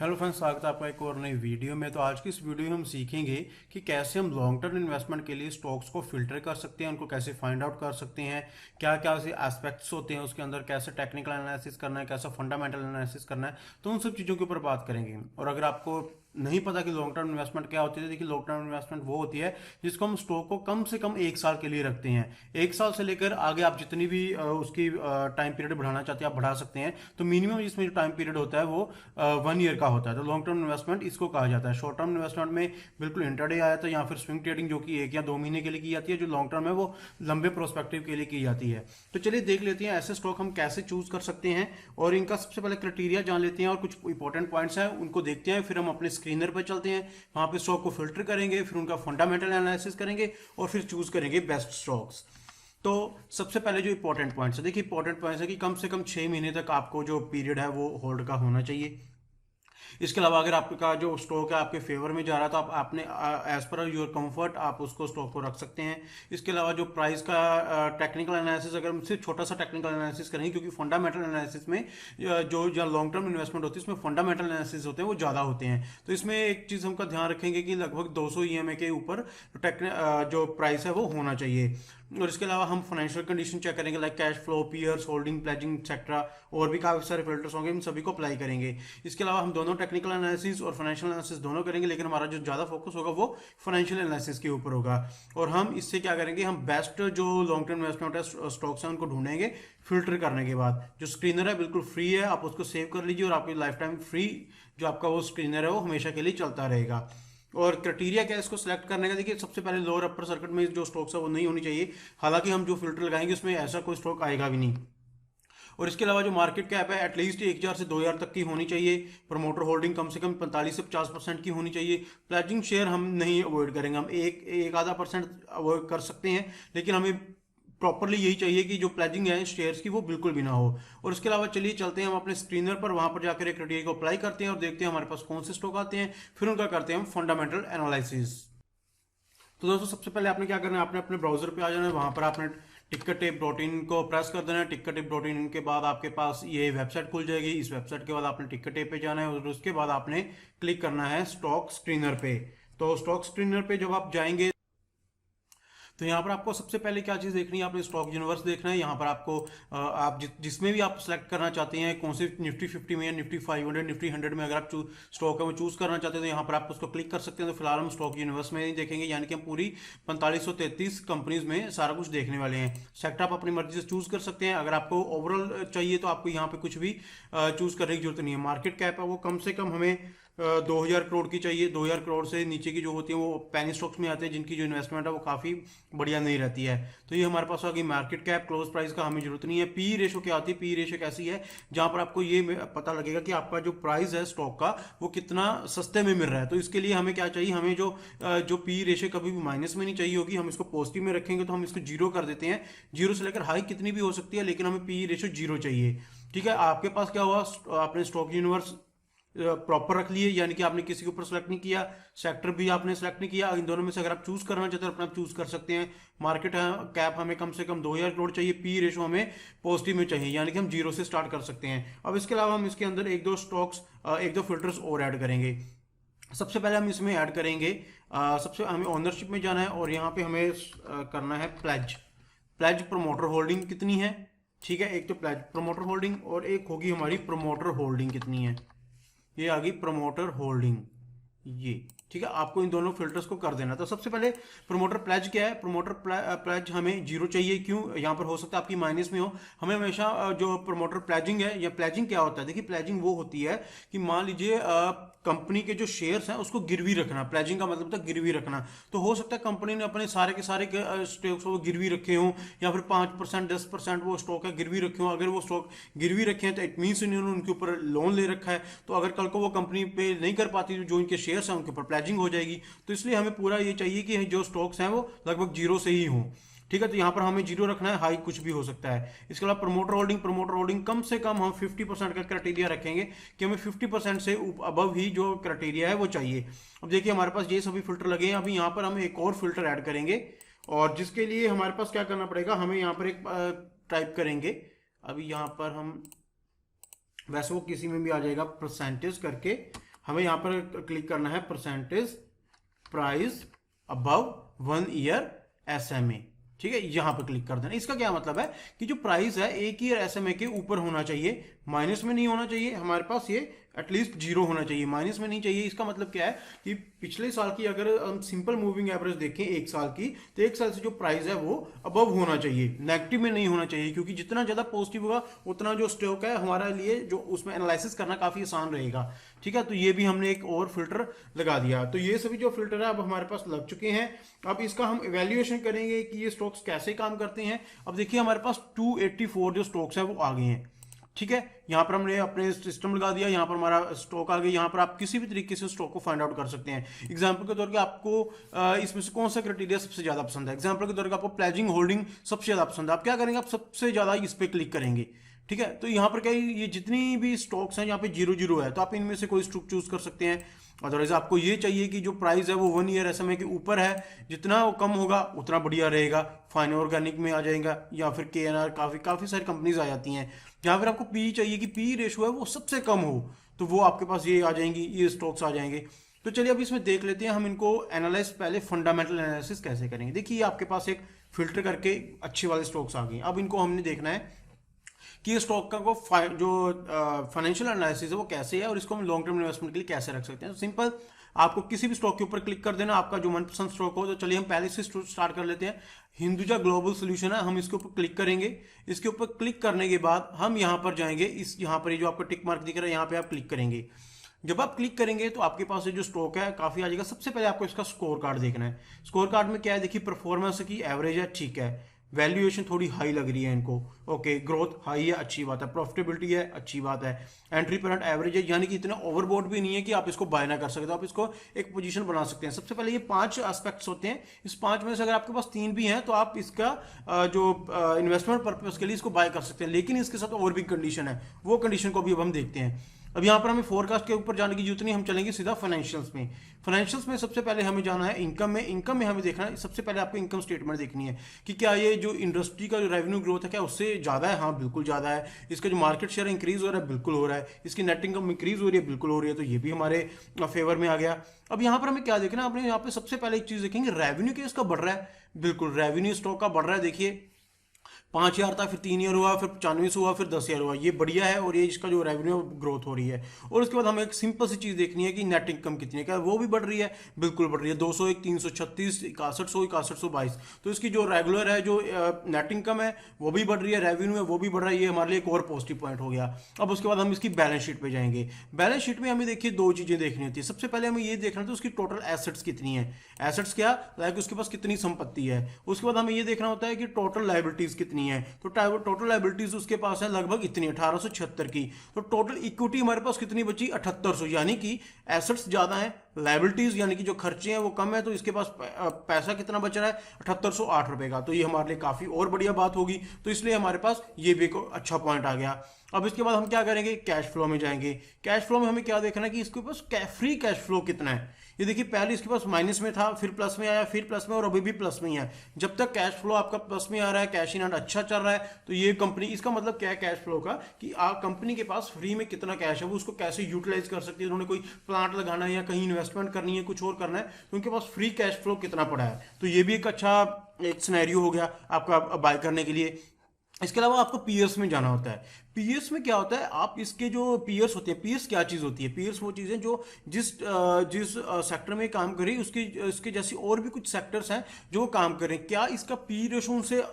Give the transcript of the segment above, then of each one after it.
Hello friends, स्वागत है आपका एक और नई वीडियो में। तो आज की इस वीडियो में हम सीखेंगे कि कैसे हम लॉन्ग टर्म इन्वेस्टमेंट के लिए स्टॉक्स को फिल्टर कर सकते हैं, उनको कैसे फाइंड आउट कर सकते हैं, क्या क्या ऐसे एस्पेक्ट्स होते हैं उसके अंदर, कैसे टेक्निकल एनालिसिस करना है, कैसा फंडामेंटल एनालिसिस करना है। तो उन सब चीज़ों के ऊपर बात करेंगे। और अगर आपको नहीं पता कि लॉन्ग टर्म इन्वेस्टमेंट क्या होती है, देखिए लॉन्ग टर्म इन्वेस्टमेंट वो होती है जिसको हम स्टॉक को कम से कम 1 साल के लिए रखते हैं। 1 साल से लेकर आगे आप जितनी भी उसकी टाइम पीरियड बढ़ाना चाहते हैं आप बढ़ा सकते हैं। तो मिनिमम इसमें जो टाइम पीरियड होता है वो 1 ईयर का होता है। तो लॉन्ग टर्म इन्वेस्टमेंट इसको कहा जाता है। शॉर्ट टर्म इन्वेस्टमेंट में बिल्कुल इंटरडे आया था या फिर स्विंग ट्रेडिंग, जो कि 1 या 2 महीने के लिए की जाती है। जो लॉन्ग टर्म है वो लंबे प्रोस्पेक्टिव के लिए की जाती है। तो चलिए देख लेते हैं ऐसे स्टॉक हम कैसे चूज कर सकते हैं और इनका सबसे पहले क्राइटेरिया जान लेते हैं और कुछ इंपॉर्टेंट पॉइंट्स हैं उनको देखते हैं। फिर हम अपने स्क्रीनर पर चलते हैं, वहां पे स्टॉक को फिल्टर करेंगे, फिर उनका फंडामेंटल एनालिसिस करेंगे और फिर चूज करेंगे बेस्ट स्टॉक्स। तो सबसे पहले जो इंपॉर्टेंट पॉइंट्स है, देखिए इंपॉर्टेंट पॉइंट्स है कि कम से कम 6 महीने तक आपको जो पीरियड है वो होल्ड का होना चाहिए। इसके अलावा अगर आपका जो स्टॉक है आपके फेवर में जा रहा है तो आप आपने एज पर योर कंफर्ट आप उसको स्टॉक को रख सकते हैं। इसके अलावा जो प्राइस का टेक्निकल एनालिसिस, अगर हम सिर्फ छोटा सा टेक्निकल एनालिसिस करेंगे, क्योंकि फंडामेंटल एनालिसिस में जो लॉन्ग टर्म इन्वेस्टमेंट होती है इसमें फंडामेंटल एनालिसिस होते हैं वो ज़्यादा होते हैं। तो इसमें एक चीज़ हमका ध्यान रखेंगे कि लगभग 200 EMA के ऊपर जो प्राइस है वो होना चाहिए। और इसके अलावा हम फाइनेंशियल कंडीशन चेक करेंगे, like cash flow, peers, holding, pledging etcetera. और भी काफ़ी सारे फिल्टर्स होंगे, इन सभी को अप्लाई करेंगे। इसके अलावा हम दोनों टेक्निकल एनालिसिस और फाइनेंशियल एनालिसिस दोनों करेंगे, लेकिन हमारा जो ज़्यादा फोकस होगा वो फाइनेंशियल एनालिसिस के ऊपर होगा। और हम इससे क्या करेंगे, हम बेस्ट जो लॉन्ग टर्म इन्वेस्टमेंट है स्टॉक्स हैं उनको ढूंढेंगे फिल्टर करने के बाद। जो स्क्रीनर है बिल्कुल फ्री है, आप उसको सेव कर लीजिए और आपकी लाइफ टाइम फ्री जो आपका वो स्क्रीनर है वो हमेशा के लिए चलता रहेगा। और क्राइटेरिया क्या है इसको सिलेक्ट करने का, देखिए सबसे पहले लोअर अपर सर्किट में जो स्टॉक्स है वो नहीं होनी चाहिए। हालांकि हम जो फिल्टर लगाएंगे उसमें ऐसा कोई स्टॉक आएगा भी नहीं। और इसके अलावा जो मार्केट कैप है एटलीस्ट 1,000 से 2,000 तक की होनी चाहिए। प्रमोटर होल्डिंग कम से कम 45 से 50% की होनी चाहिए। प्लेजिंग शेयर हम नहीं अवॉइड करेंगे, हम एक आधा परसेंट अवॉइड कर सकते हैं, लेकिन हमें प्रॉपरली यही चाहिए कि जो प्लेजिंग है शेयर्स की वो बिल्कुल भी ना हो। और इसके अलावा चलिए चलते हैं हम अपने स्क्रीनर पर, वहां पर जाकर एक क्राइटेरिया को अप्लाई करते हैं और देखते हैं हमारे पास कौन से स्टॉक आते हैं, फिर उनका करते हैं हम फंडामेंटल एनालिसिस। तो दोस्तों सबसे पहले आपने क्या करना है, आपने अपने ब्राउजर पे आ जाना है, वहां पर आपने टिकटटेप.in को प्रेस कर देना है। टिकटटेप.in के बाद आपके पास ये वेबसाइट खुल जाएगी। इस वेबसाइट के बाद आपने टिकटटेप पे जाना है और उसके बाद आपने क्लिक करना है स्टॉक स्क्रीनर पे। तो स्टॉक स्क्रीनर पे जब आप जाएंगे तो यहाँ पर आपको सबसे पहले क्या चीज़ देखनी है, आपने स्टॉक यूनिवर्स देखना है। यहाँ पर आपको आप जिसमें भी आप सेलेक्ट करना चाहते हैं, कौन से निफ्टी 50 में या निफ्टी 500, निफ्टी 100 में अगर आप स्टॉक है वो चूज़ करना चाहते हैं तो यहाँ पर आप उसको क्लिक कर सकते हैं। तो फिलहाल हम स्टॉक यूनिवर्स में ही देखेंगे, यानी कि हम पूरी 4533 कंपनीज में सारा कुछ देखने वाले हैं। सेक्टर आप अपनी मर्जी से चूज़ कर सकते हैं। अगर आपको ओवरऑल चाहिए तो आपको यहाँ पे कुछ भी चूज़ करने की जरूरत नहीं है। मार्केट कैप है वो कम से कम हमें 2,000 करोड़ की चाहिए। 2,000 करोड़ से नीचे की जो होती है वो पेनी स्टॉक्स में आते हैं, जिनकी जो इन्वेस्टमेंट है वो काफ़ी बढ़िया नहीं रहती है। तो ये हमारे पास आ गई मार्केट कैप। क्लोज प्राइस का हमें जरूरत नहीं है। पी रेशो क्या होती है, पी रेशो कैसी है, जहां पर आपको ये पता लगेगा कि आपका जो प्राइस है स्टॉक का वो कितना सस्ते में मिल रहा है। तो इसके लिए हमें क्या चाहिए, हमें जो पी रेशो कभी भी माइनस में नहीं चाहिए होगी, हम इसको पॉजिटिव में रखेंगे। तो हम इसको जीरो कर देते हैं। जीरो से लेकर हाई कितनी भी हो सकती है, लेकिन हमें पी रेशो जीरो चाहिए। ठीक है, आपके पास क्या हुआ, आपने स्टॉक यूनिवर्स प्रॉपर रख लिए, यानी कि आपने किसी के ऊपर सेलेक्ट नहीं किया, सेक्टर भी आपने सेलेक्ट नहीं किया। इन दोनों में से अगर आप चूज करना चाहते हो अपना चूज कर सकते हैं। मार्केट कैप हमें कम से कम 2,000 करोड़ चाहिए, पी रेशो हमें पॉजिटिव में चाहिए, यानी कि हम जीरो से स्टार्ट कर सकते हैं। अब इसके अलावा हम इसके अंदर एक दो फिल्टर्स और ऐड करेंगे। सबसे पहले हम इसमें ऐड करेंगे, सबसे हमें ओनरशिप में जाना है और यहाँ पे हमें करना है प्लेज। प्लेज प्रमोटर होल्डिंग कितनी है, ठीक है, एक तो प्लेज प्रमोटर होल्डिंग और एक होगी हमारी प्रमोटर होल्डिंग कितनी है, ये आ गई प्रमोटर होल्डिंग ये। ठीक है, आपको इन दोनों फिल्टर्स को कर देना। तो सबसे पहले प्रमोटर प्लेज क्या है, प्रमोटर प्लेज हमें जीरो चाहिए। क्यों, यहाँ पर हो सकता है आपकी माइनस में हो। हमें हमेशा जो प्रमोटर प्लेजिंग है, या प्लेजिंग क्या होता है, देखिए प्लेजिंग वो होती है कि मान लीजिए कंपनी के जो शेयर्स हैं उसको गिरवी रखना। प्लेजिंग का मतलब था गिरवी रखना। तो हो सकता है कंपनी ने अपने सारे के सारे स्टॉक्स को गिरवी रखे हों, या फिर 5% 10% वो स्टॉक है गिरवी रखे हों। अगर वो स्टॉक गिरवी रखे हैं तो इट मीन्स इन्होंने उनके ऊपर लोन ले रखा है। तो अगर कल को वो कंपनी पे नहीं कर पाती तो जो इनके शेयर्स हैं उनके ऊपर प्लेजिंग हो जाएगी। तो इसलिए हमें पूरा ये चाहिए कि जो स्टॉक्स हैं वो लगभग जीरो से ही हों। ठीक है, तो यहाँ पर हमें जीरो रखना है, हाई कुछ भी हो सकता है। इसके अलावा प्रमोटर होल्डिंग कम से कम हम 50% का क्राइटेरिया रखेंगे कि हमें 50% से अबव ही जो क्राइटेरिया है वो चाहिए। अब देखिए हमारे पास ये सभी फिल्टर लगे हैं। अभी यहाँ पर हम एक और फिल्टर ऐड करेंगे और जिसके लिए हमारे पास क्या करना पड़ेगा, हमें यहाँ पर एक टाइप करेंगे। अभी यहाँ पर हम, वैसे वो किसी में भी आ जाएगा परसेंटेज करके, हमें यहाँ पर क्लिक करना है percentage price above 1 year SMA। ठीक है, यहां पर क्लिक कर देना। इसका क्या मतलब है कि जो प्राइस है 1 ईयर SMA के ऊपर होना चाहिए, माइनस में नहीं होना चाहिए। हमारे पास ये एटलीस्ट 0 होना चाहिए, माइनस में नहीं चाहिए। इसका मतलब क्या है कि पिछले साल की अगर हम सिंपल मूविंग एवरेज देखें एक साल की, तो एक साल से जो प्राइस है वो अबव होना चाहिए, नेगेटिव में नहीं होना चाहिए, क्योंकि जितना ज्यादा पॉजिटिव होगा उतना जो स्टॉक है हमारे लिए जो उसमें एनालिसिस करना काफी आसान रहेगा। ठीक है, तो ये भी हमने एक और फिल्टर लगा दिया। तो ये सभी जो फिल्टर है अब हमारे पास लग चुके हैं। अब इसका हम इवेल्युएशन करेंगे कि ये स्टॉक्स कैसे काम करते हैं। अब देखिए हमारे पास 284 जो स्टॉक्स हैं वो आ गए हैं। ठीक है, यहाँ पर हमने अपने सिस्टम लगा दिया, यहाँ पर हमारा स्टॉक आ गया। यहाँ पर आप किसी भी तरीके से स्टॉक को फाइंड आउट कर सकते हैं। एग्जांपल के तौर पे आपको इसमें से कौन सा क्राइटेरिया सबसे ज्यादा पसंद है। एग्जांपल के तौर पे आपको प्लेजिंग होल्डिंग सबसे ज्यादा पसंद है, आप क्या करेंगे, आप सबसे ज्यादा इस पे क्लिक करेंगे। ठीक है, तो यहाँ पर क्या ये जितनी भी स्टॉक्स हैं यहाँ पे 0 है, तो आप इनमें से कोई स्टॉक चूज कर सकते हैं। अदरवाइज आपको ये चाहिए कि जो प्राइस है वो 1 ईयर SMA के ऊपर है, जितना वो कम होगा उतना बढ़िया रहेगा। फाइन ऑर्गेनिक में आ जाएगा, या फिर KNR, काफी सारी कंपनीज आ जाती हैं। या फिर आपको पी चाहिए कि पी रेशो है वो सबसे कम हो, तो वो आपके पास ये आ जाएंगी, ये स्टॉक्स आ जाएंगे। तो चलिए अब इसमें देख लेते हैं हम इनको एनालाइज, पहले फंडामेंटल एनालिसिस कैसे करेंगे। देखिए आपके पास एक फिल्टर करके अच्छे वाले स्टॉक्स आ गए। अब इनको हमने देखना है कि ये स्टॉक का को जो फाइनेंशियल एनालिसिस है वो कैसे है और इसको हम लॉन्ग टर्म इन्वेस्टमेंट के लिए कैसे रख सकते हैं। तो सिंपल, आपको किसी भी स्टॉक के ऊपर क्लिक कर देना, आपका जो मनपसंद स्टॉक हो। तो चलिए हम पहले से स्टार्ट कर लेते हैं। हिंदुजा ग्लोबल सॉल्यूशन है, हम इसके ऊपर क्लिक करेंगे। इसके ऊपर क्लिक करने के बाद हम यहाँ पर जाएंगे, इस यहाँ पर ये जो आपको टिक मार्क दिख रहा है यहाँ पे आप क्लिक करेंगे। जब आप क्लिक करेंगे तो आपके पास जो स्टॉक है काफी आ जाएगा। सबसे पहले आपको इसका स्कोर कार्ड देखना है। स्कोर कार्ड में क्या है, देखिए परफॉर्मेंस की एवरेज है, ठीक है। वैल्यूएशन थोड़ी हाई लग रही है इनको, ओके। ग्रोथ हाई है, अच्छी बात है। प्रॉफिटेबिलिटी है, अच्छी बात है। एंट्री पॉइंट एवरेज है, यानी कि इतना ओवरबोर्ड भी नहीं है कि आप इसको बाय ना कर सकते, तो आप इसको एक पोजीशन बना सकते हैं। सबसे पहले ये 5 एस्पेक्ट्स होते हैं, इस 5 में से अगर आपके पास 3 भी हैं तो आप इसका जो इन्वेस्टमेंट पर्पज के लिए इसको बाय कर सकते हैं। लेकिन इसके साथ और भी कंडीशन है, वो कंडीशन को भी अब हम देखते हैं। अब यहाँ पर हमें फोरकास्ट के ऊपर जाने की जरूरत नहीं, हम चलेंगे सीधा फाइनेंशियल्स में। फाइनेंशियल्स में सबसे पहले हमें जाना है इनकम में। इनकम में हमें देखना है, सबसे पहले आपको इनकम स्टेटमेंट देखनी है कि क्या ये जो इंडस्ट्री का जो रेवेन्यू ग्रोथ है क्या उससे ज्यादा है। हाँ बिल्कुल ज्यादा है। इसका जो मार्केट शेयर इंक्रीज हो रहा है, बिल्कुल हो रहा है। इसकी नेट इनकम इंक्रीज हो रही है, बिल्कुल हो रही है। तो ये भी हमारे फेवर में आ गया। अब यहाँ पर हमें क्या देखना है, अपने यहाँ पे सबसे पहले एक चीज देखेंगे, रेवेन्यू क्या इसका बढ़ रहा है। बिल्कुल रेवेन्यू स्टॉक का बढ़ रहा है। देखिए 5,000 था, फिर 3 ईयर हुआ, फिर 95 हुआ, फिर 10,000 हुआ। ये बढ़िया है और ये इसका जो रेवेन्यू ग्रोथ हो रही है। और उसके बाद हमें एक सिंपल सी चीज देखनी है कि नेट इनकम कितनी है, क्या वो भी बढ़ रही है। बिल्कुल बढ़ रही है। 201, 336, 6100, 6122। तो इसकी जो रेगुलर है जो नेट इनकम है वो भी बढ़ रही है, रेवेन्यू है वो भी बढ़ रहा है। ये हमारे लिए एक और पॉजिटिव पॉइंट हो गया। अब उसके बाद हम इसकी बैलेंस शीट पे जाएंगे। बैलेंस शीट में हमें देखिए 2 चीजें देखनी होती है। सबसे पहले हमें ये देखना था उसकी टोटल एसेट्स कितनी है। एसेट्स क्या, लाइक उसके पास कितनी संपत्ति है। उसके बाद हमें ये देखना होता है कि टोटल लायबिलिटीज कितनी है। तो टोटल लायबिलिटीज उसके पास है लगभग इतनी 1876 की। तो टोटल इक्विटी हमारे पास कितनी बची, 7800। यानी कि एसेट्स ज्यादा है, लायबिलिटीज यानी कि जो खर्चे हैं वो कम है। तो इसके पास पैसा कितना बच रहा है, 7808 रुपए का। तो ये हमारे लिए काफी और बढ़िया बात होगी। तो इसलिए हमारे पास ये भी एक अच्छा पॉइंट आ गया। अब इसके बाद हम क्या करेंगे, कैश फ्लो में जाएंगे। कैश फ्लो में हमें क्या देखना है कि इसके पास फ्री कैश फ्लो कितना है। ये देखिए पहले इसके पास माइनस में था, फिर प्लस में आया, फिर प्लस में, और अभी भी प्लस में ही है। जब तक कैश फ्लो आपका प्लस में आ रहा है, कैश इन हैंड अच्छा चल रहा है, तो ये कंपनी, इसका मतलब क्या है कैश फ्लो का, कि कंपनी के पास फ्री में कितना कैश है, वो उसको कैसे यूटिलाइज कर सकती है। उन्होंने कोई प्लांट लगाना है या कहीं इन्वेस्टमेंट करनी है, कुछ और करना है, तो उनके पास फ्री कैश फ्लो कितना पड़ा है। तो ये भी एक अच्छा एक सिनेरियो हो गया आपका बाय करने के लिए। इसके अलावा आपको पीयर्स में जाना होता है। पीयर्स में क्या होता है, आप इसके जो पीयर्स होते हैं, पीयर्स क्या चीज होती है, पीयर्स वो चीजें जो जिस सेक्टर में काम करें उसके जैसी और भी कुछ सेक्टर्स हैं जो काम करें। क्या इसका पी रेशो से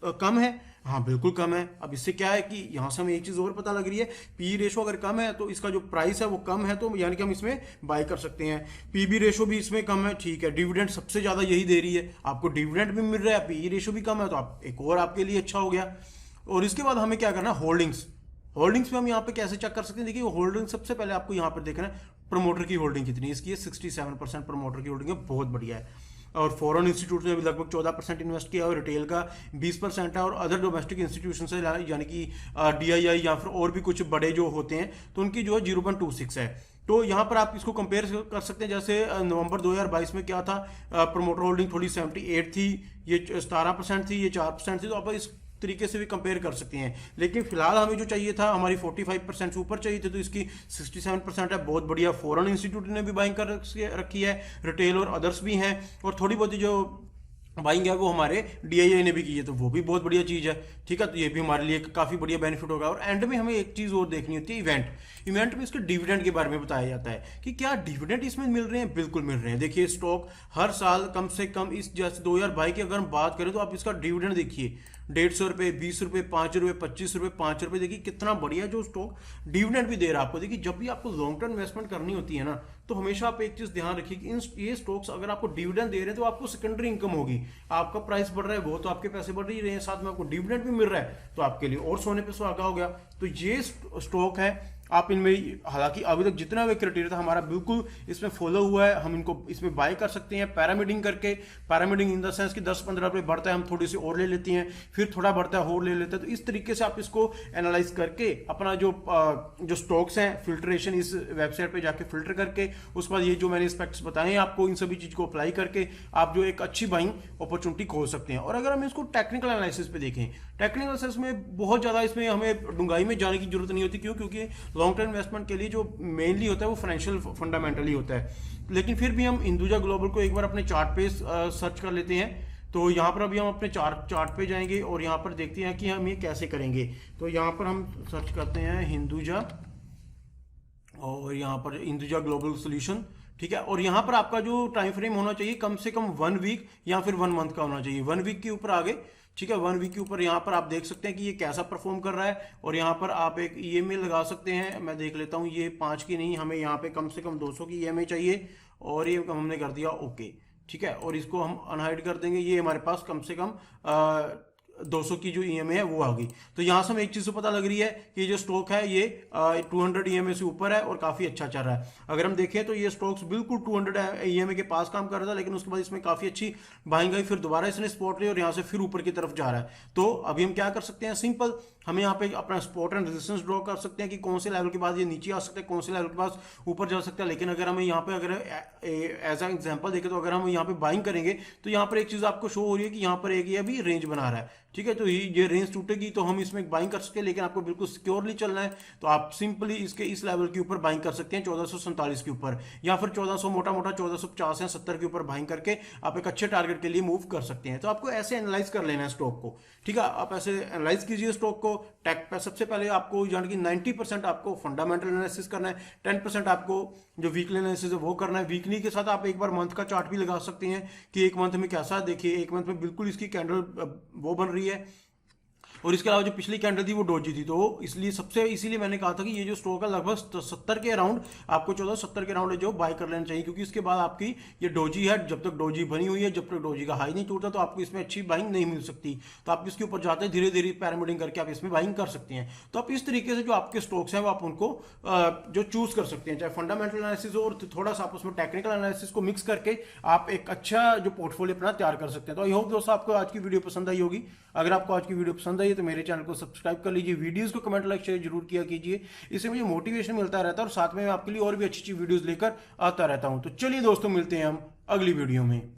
कम है, हाँ बिल्कुल कम है। अब इससे क्या है कि यहां से हमें एक चीज और पता लग रही है, पी रेशो अगर कम है तो इसका जो प्राइस है वो कम है, तो यानी कि हम इसमें बाय कर सकते हैं। पीबी रेशो भी इसमें कम है, ठीक है। डिविडेंड सबसे ज्यादा यही दे रही है, आपको डिविडेंड भी मिल रहा है, पी रेशो भी कम है, तो आप एक और आपके लिए अच्छा हो गया। और इसके बाद हमें क्या करना है, होल्डिंग्स। होल्डिंग्स में हम यहाँ पे कैसे चेक कर सकते हैं, देखिए होल्डिंग सबसे पहले आपको यहाँ पर देखना है प्रमोटर की होल्डिंग कितनी है। इसकी 67% प्रमोटर की होल्डिंग है, बहुत बढ़िया है। और फॉरेन इंस्टीट्यूट ने भी लगभग 14% इन्वेस्ट किया, और रिटेल का 20% है। और अदर डोमेस्टिक इंस्टीट्यूशन से यानी कि DII या फिर और भी कुछ बड़े जो होते हैं, तो उनकी जो है 0.26 है। तो यहाँ पर आप इसको कंपेयर कर सकते हैं। जैसे नवंबर 2022 में क्या था, प्रमोटर होल्डिंग थोड़ी 78 थी, ये 17% थी, ये 4% थी। तो आप इस तरीके से भी कंपेयर कर सकते हैं। लेकिन फिलहाल हमें जो चाहिए था, हमारी 45% से ऊपर चाहिए थे, तो इसकी 67% है, बहुत बढ़िया। फॉरेन इंस्टीट्यूट ने भी बाइंग कर रखी है, रिटेल और अदर्स भी हैं, और थोड़ी बहुत जो बाइंग है वो हमारे डीआईआई ने भी की है, तो वो भी बहुत बढ़िया चीज़ है। ठीक है, तो ये भी हमारे लिए काफ़ी बढ़िया बेनिफिट होगा। और एंड में हमें एक चीज़ और देखनी होती है, इवेंट में इसके डिविडेंड के बारे में बताया जाता है कि क्या डिविडेंड इसमें मिल रहे हैं। बिल्कुल मिल रहे हैं। देखिए स्टॉक हर साल कम से कम, इस जैसे 2022 की अगर हम बात करें तो आप इसका डिविडेंड देखिए, 150 रुपये, 20 रुपये, 5 रुपये, 25 रुपये, 5 रुपये। देखिए कितना बढ़िया जो स्टॉक डिविडेंड भी दे रहा है आपको। देखिए जब भी आपको लॉन्ग टर्म इन्वेस्टमेंट करनी होती है ना, तो हमेशा आप एक चीज ध्यान रखिए कि इन ये स्टॉक्स अगर आपको डिविडेंड दे रहे हैं तो आपको सेकेंडरी इनकम होगी। आपका प्राइस बढ़ रहा है, वो तो आपके पैसे बढ़ ही रहे हैं, साथ में आपको डिविडेंड भी मिल रहा है, तो आपके लिए और सोने पे सुहागा हो गया। तो ये स्टॉक है, आप इनमें, हालांकि अभी तक जितना भी क्राइटेरिया था हमारा बिल्कुल इसमें फॉलो हुआ है, हम इनको इसमें बाय कर सकते हैं पैरामीडिंग करके। पैरामीडिंग इन द सेंस कि 10-15 रुपये बढ़ता है, हम थोड़ी सी और ले लेती हैं, फिर थोड़ा बढ़ता है और ले लेते हैं। तो इस तरीके से आप इसको एनालाइज करके अपना जो स्टॉक्स हैं, फिल्ट्रेशन इस वेबसाइट पे जाके फिल्टर करके, उसके बाद ये जो मैंने एस्पेक्ट्स बताए हैं आपको, इन सभी चीज़ को अप्लाई करके आप जो एक अच्छी बाइंग अपॉर्चुनिटी खोल सकते हैं। और अगर हम इसको टेक्निकल एनालिसिस पे देखें, टेक्निकल एनालिसिस में बहुत ज़्यादा इसमें हमें डूंगाई में जाने की जरूरत नहीं होती। क्यों? क्योंकि लॉन्ग टर्म इन्वेस्टमेंट के लिए जो मेनली होता है वो फाइनेंशियल फंडामेंटली होता है। लेकिन फिर भी हम हिंदुजा ग्लोबल को एक बार अपने चार्ट पे सर्च कर लेते हैं। तो यहाँ पर अभी हम अपने चार्ट पे जाएंगे और यहाँ पर देखते हैं कि हम ये कैसे करेंगे। तो यहाँ पर हम सर्च करते हैं हिंदुजा, और यहाँ पर हिंदुजा ग्लोबल सोल्यूशन। ठीक है, और यहाँ पर आपका जो टाइम फ्रेम होना चाहिए कम से कम 1 वीक या फिर 1 मंथ का होना चाहिए। 1 वीक के ऊपर आगे, ठीक है, 1 वीक के ऊपर यहाँ पर आप देख सकते हैं कि ये कैसा परफॉर्म कर रहा है। और यहाँ पर आप एक ईएमए लगा सकते हैं। मैं देख लेता हूँ, ये 5 की नहीं, हमें यहाँ पे कम से कम 200 की ईएमए चाहिए, और ये हमने कर दिया ओके। ठीक है, और इसको हम अनहाइड कर देंगे। ये हमारे पास कम से कम 200 की जो ईएमए है वो आ गई। तो यहाँ से हमें एक चीज़ तो पता लग रही है कि जो स्टॉक है ये 200 ईएमए से ऊपर है और काफ़ी अच्छा चल रहा है। अगर हम देखें तो ये स्टॉक्स बिल्कुल 200 ईएमए के पास काम कर रहा था, लेकिन उसके बाद इसमें काफ़ी अच्छी बाइंग आई, फिर दोबारा इसने स्पॉट ली और यहाँ से फिर ऊपर की तरफ जा रहा है। तो अभी हम क्या कर सकते हैं, सिंपल, हमें यहाँ पे अपना सपोर्ट एंड रेजिस्टेंस ड्रॉ कर सकते हैं कि कौन से लेवल के बाद ये नीचे आ सकता है, कौन से लेवल के पास ऊपर जा सकता है। लेकिन अगर हमें यहाँ पे अगर एज एन एग्जांपल देखें, तो अगर हम यहाँ पे बाइंग करेंगे तो यहाँ पर एक चीज़ आपको शो हो रही है कि यहाँ पर एक ये अभी रेंज बना रहा है। ठीक है, तो ये रेंज टूटेगी तो हम इसमें बाइंग कर सकते हैं, लेकिन आपको बिल्कुल सिक्योरली चलना है तो आप सिंपली इसके इस लेवल के ऊपर बाइंग कर सकते हैं, 1447 के ऊपर, या फिर 1400, मोटा मोटा 1450 या 70 के ऊपर बाइंग करके आप एक अच्छे टारगेट के लिए मूव कर सकते हैं। तो आपको ऐसे एनालाइज कर लेना है स्टॉक को। ठीक है, आप ऐसे एनालाइज कीजिए स्टॉक को। सबसे पहले आपको जान कि 90% आपको फंडामेंटल एनालिसिस करना है, 10% आपको जो वीकली एनालिसिस है वो करना है। वीकली के साथ आप एक बार मंथ का चार्ट भी लगा सकते हैं कि एक मंथ में कैसा, देखिए एक मंथ में बिल्कुल इसकी कैंडल वो बन रही है, और इसके अलावा जो पिछली कैंडल थी वो डोजी थी। तो इसलिए इसीलिए मैंने कहा था कि ये जो स्टॉक है लगभग 70 के अराउंड, आपको 1470 के अराउंड जो बाय कर लेना चाहिए, क्योंकि इसके बाद आपकी ये डोजी है, जब तक डोजी बनी हुई है, जब तक डोजी का हाई नहीं टूटता तो आपको इसमें अच्छी बाइंग नहीं मिल सकती। तो आप इसके ऊपर जाते हैं, धीरे धीरे पैरामीडिंग करके आप इसमें बाइंग कर सकते हैं। तो आप इस तरीके से जो आपके स्टॉक्स हैं वो आप उनको जो चूज कर सकते हैं, चाहे फंडामेंटल एनालिसिस हो और थोड़ा सा आप उसमें टेक्निकल एनालिसिस को मिक्स करके आप एक अच्छा जो पोर्टफोलियो अपना तैयार कर सकते हैं। तो आई होप दोस्तों आपको आज की वीडियो पसंद आई होगी। अगर आपको आज की वीडियो पसंद आई है तो मेरे चैनल को सब्सक्राइब कर लीजिए, वीडियोस को कमेंट, लाइक, शेयर जरूर किया कीजिए। इससे मुझे मोटिवेशन मिलता रहता है और साथ में मैं आपके लिए और भी अच्छी अच्छी वीडियोस लेकर आता रहता हूं। तो चलिए दोस्तों, मिलते हैं हम अगली वीडियो में।